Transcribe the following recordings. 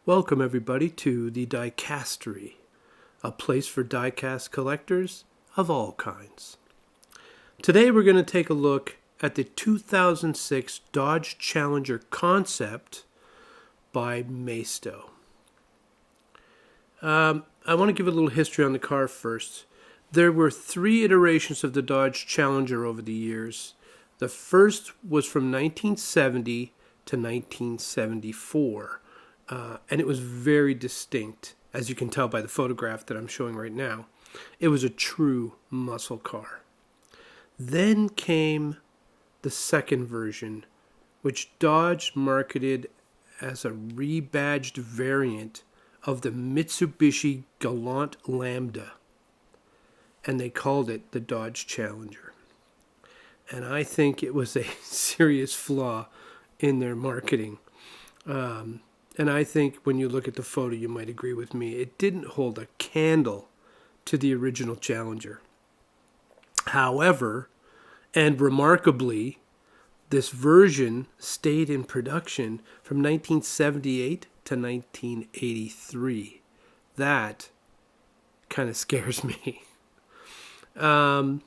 Welcome everybody to the Diecastery, a place for diecast collectors of all kinds. Today we're going to take a look at the 2006 Dodge Challenger concept by Maisto. I want to give a little history on the car first. There were 3 iterations of the Dodge Challenger over the years. The first was from 1970 to 1974. And it was very distinct, as you can tell by the photograph that I'm showing right now. It was a true muscle car. Then came the second version, which Dodge marketed as a rebadged variant of the Mitsubishi Galant Lambda, and they called it the Dodge Challenger. And I think it was a serious flaw in their marketing. And I think when you look at the photo, you might agree with me. It didn't hold a candle to the original Challenger. However, and remarkably, this version stayed in production from 1978 to 1983. That kind of scares me. Then,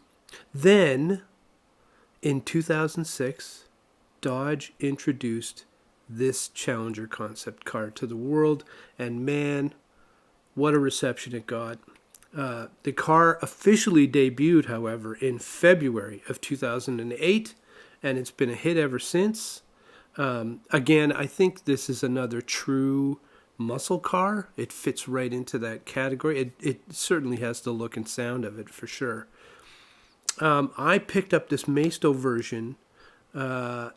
in 2006, Dodge introduced this Challenger concept car to the world, and man, what a reception it got. The car officially debuted, however, in February of 2008, and it's been a hit ever since. Again, I think this is another true muscle car. It fits right into that category. It certainly has the look and sound of it, for sure. I picked up this Maisto version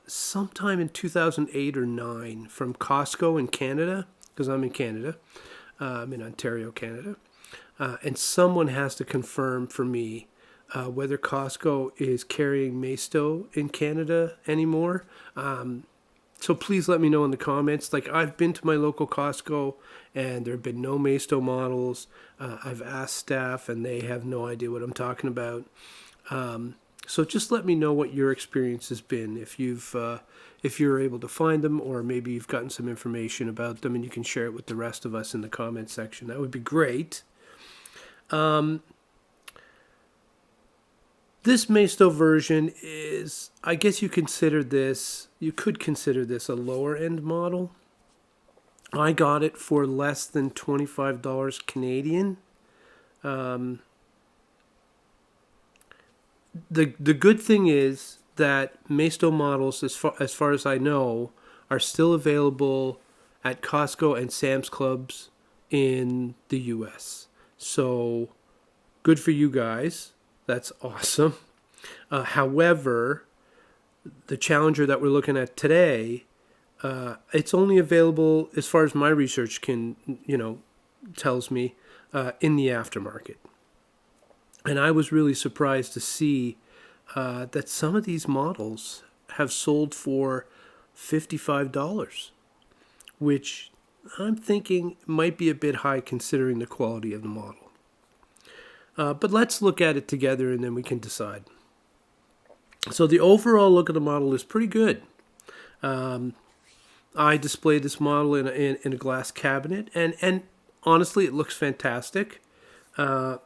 sometime in 2008 or 9 from Costco in Canada, because I'm in Canada. I'm in Ontario, Canada. And someone has to confirm for me whether Costco is carrying Maisto in Canada anymore. So please let me know in the comments. Like, I've been to my local Costco and there have been no Maisto models. I've asked staff and they have no idea what I'm talking about. So just let me know what your experience has been, if you're able to find them, or maybe you've gotten some information about them and you can share it with the rest of us in the comment section. That would be great. This Maisto version is, I guess you could consider this a lower end model. I got it for less than $25 Canadian. The good thing is that Maisto models, as far as I know, are still available at Costco and Sam's Clubs in the U.S. So, good for you guys. That's awesome. However, the Challenger that we're looking at today, it's only available, as far as my research tells me, in the aftermarket. And I was really surprised to see that some of these models have sold for $55, which I'm thinking might be a bit high considering the quality of the model. But let's look at it together and then we can decide. So the overall look of the model is pretty good. I displayed this model in a glass cabinet, and honestly, it looks fantastic.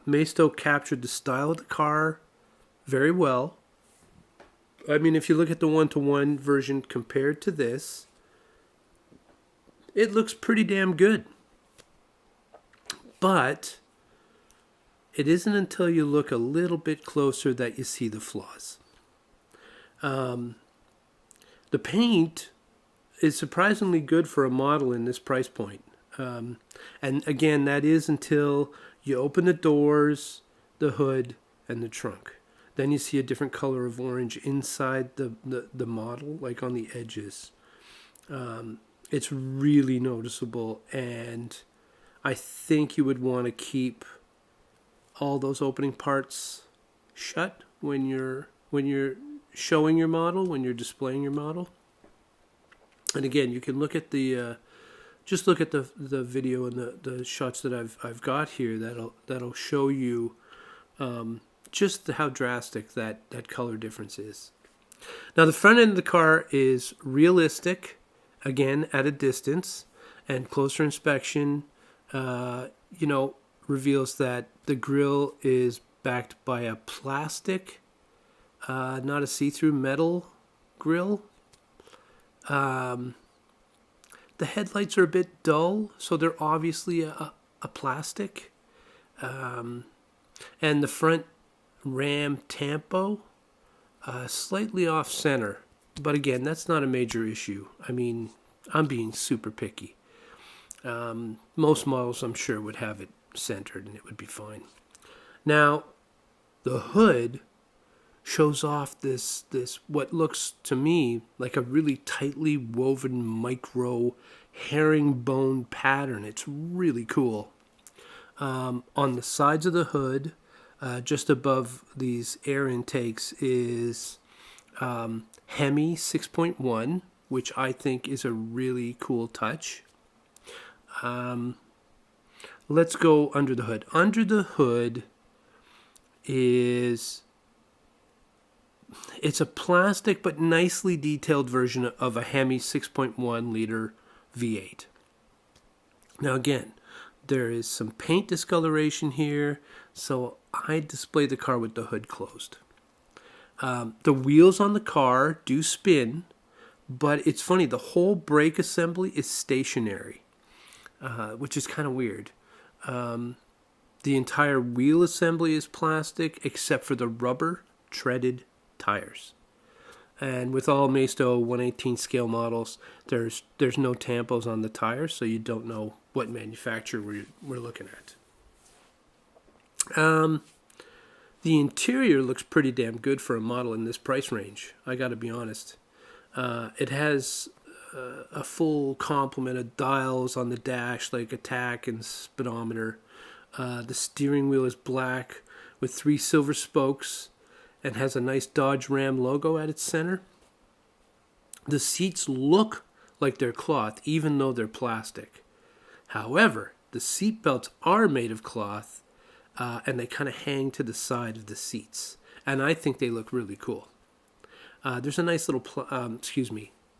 Maisto captured the style of the car very well. I mean, if you look at the 1-to-1 version compared to this, it looks pretty damn good. But it isn't until you look a little bit closer that you see the flaws. The paint is surprisingly good for a model in this price point. And again, that is until you open the doors, the hood, and the trunk. Then you see a different color of orange inside the model, like on the edges. It's really noticeable, and I think you would want to keep all those opening parts shut when you're showing your model, when you're displaying your model. And again, you can look at the just look at the video and the shots that I've got here. That'll show you just how drastic that color difference is. Now the front end of the car is realistic, again at a distance, And closer inspection, you know, reveals that the grill is backed by a plastic, not a see-through metal grill. The headlights are a bit dull, so they're obviously a plastic. And the front ram tampo, slightly off center. But again, that's not a major issue. I mean, I'm being super picky. Most models, I'm sure, would have it centered and it would be fine. Now, the hood shows off this what looks to me like a really tightly woven micro herringbone pattern. It's really cool. On the sides of the hood, just above these air intakes, is Hemi 6.1, which I think is a really cool touch. Let's go under the hood. Under the hood it's a plastic but nicely detailed version of a Hemi 6.1 liter V8. Now again, there is some paint discoloration here, so I display the car with the hood closed. The wheels on the car do spin, but it's funny, the whole brake assembly is stationary, which is kind of weird. The entire wheel assembly is plastic except for the rubber treaded tires. And with all Maisto 1/18 scale models, there's no tampos on the tires, so you don't know what manufacturer we're looking at. The interior looks pretty damn good for a model in this price range, I gotta be honest. It has a full complement of dials on the dash, like a tach and speedometer. The steering wheel is black with 3 silver spokes and has a nice Dodge Ram logo at its center. The seats look like they're cloth, even though they're plastic. However, the seat belts are made of cloth, and they kind of hang to the side of the seats. And I think they look really cool. There's a nice little,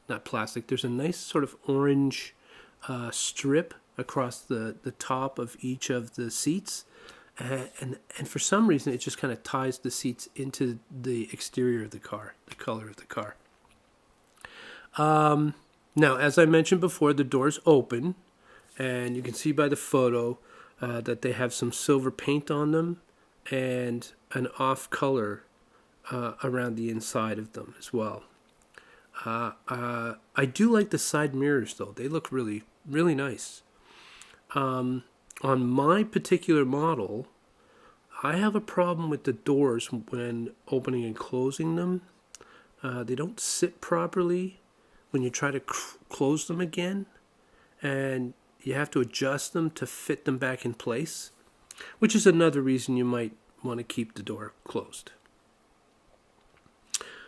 not plastic, there's a nice sort of orange strip across the top of each of the seats. And for some reason, it just kind of ties the seats into the exterior of the car, the color of the car. Now, as I mentioned before, the doors open, and you can see by the photo that they have some silver paint on them and an off color around the inside of them as well. I do like the side mirrors, though. They look really, really nice. On my particular model, I have a problem with the doors when opening and closing them. They don't sit properly when you try to close them again, and you have to adjust them to fit them back in place, which is another reason you might want to keep the door closed.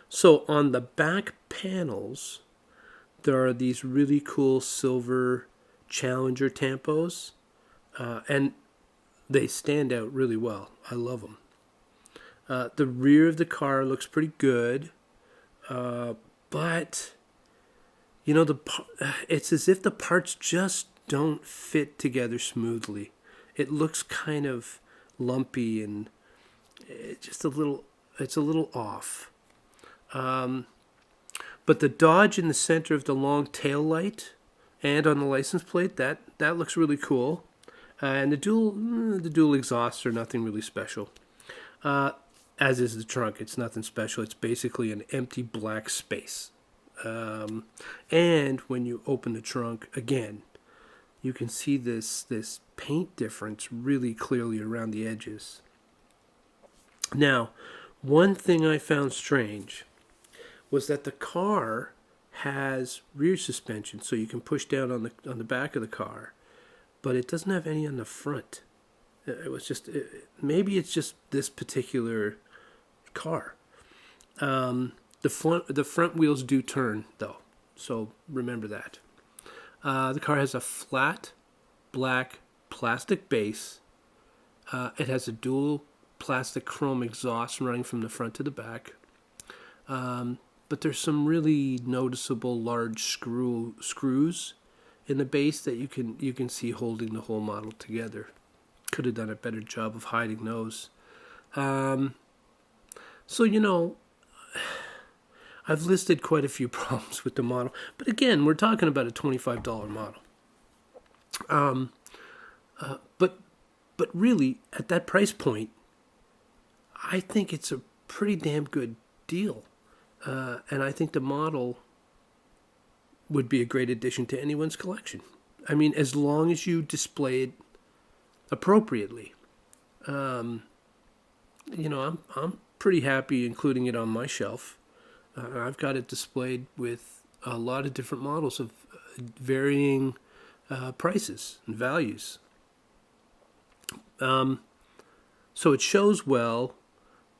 So on the back panels, there are these really cool silver Challenger tampos, and they stand out really well. I love them. The rear of the car looks pretty good, but you know, it's as if the parts just don't fit together smoothly. It looks kind of lumpy and it's a little off. But the Dodge in the center of the long tail light and on the license plate, that looks really cool. And the dual exhausts are nothing really special. As is the trunk, it's nothing special. It's basically an empty black space. And when you open the trunk again, you can see this paint difference really clearly around the edges. Now, one thing I found strange was that the car has rear suspension, so you can push down on the back of the car, but it doesn't have any on the front. It was just maybe it's just this particular car. The front wheels do turn though, so remember that. The car has a flat black plastic base. It has a dual plastic chrome exhaust running from the front to the back. But there's some really noticeable large screws in the base that you can see holding the whole model together. Could have done a better job of hiding those. So, you know, I've listed quite a few problems with the model. But again, we're talking about a $25 model. But really, at that price point, I think it's a pretty damn good deal. And I think the model would be a great addition to anyone's collection. I mean, as long as you display it appropriately. You know, I'm pretty happy including it on my shelf. I've got it displayed with a lot of different models of varying prices and values. So it shows well,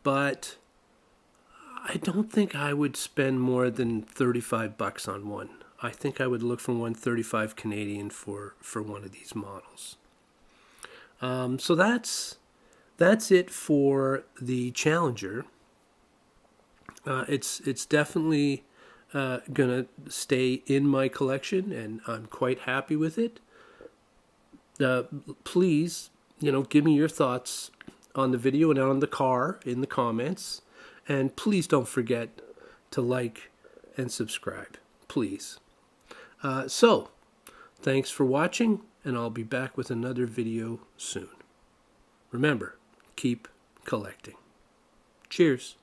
but I don't think I would spend more than $35 on one. I think I would look for 135 Canadian for one of these models. So that's it for the Challenger. It's definitely gonna stay in my collection, and I'm quite happy with it. Please, you know, give me your thoughts on the video and on the car in the comments, and please don't forget to like and subscribe, please. So, thanks for watching, and I'll be back with another video soon. Remember, keep collecting. Cheers.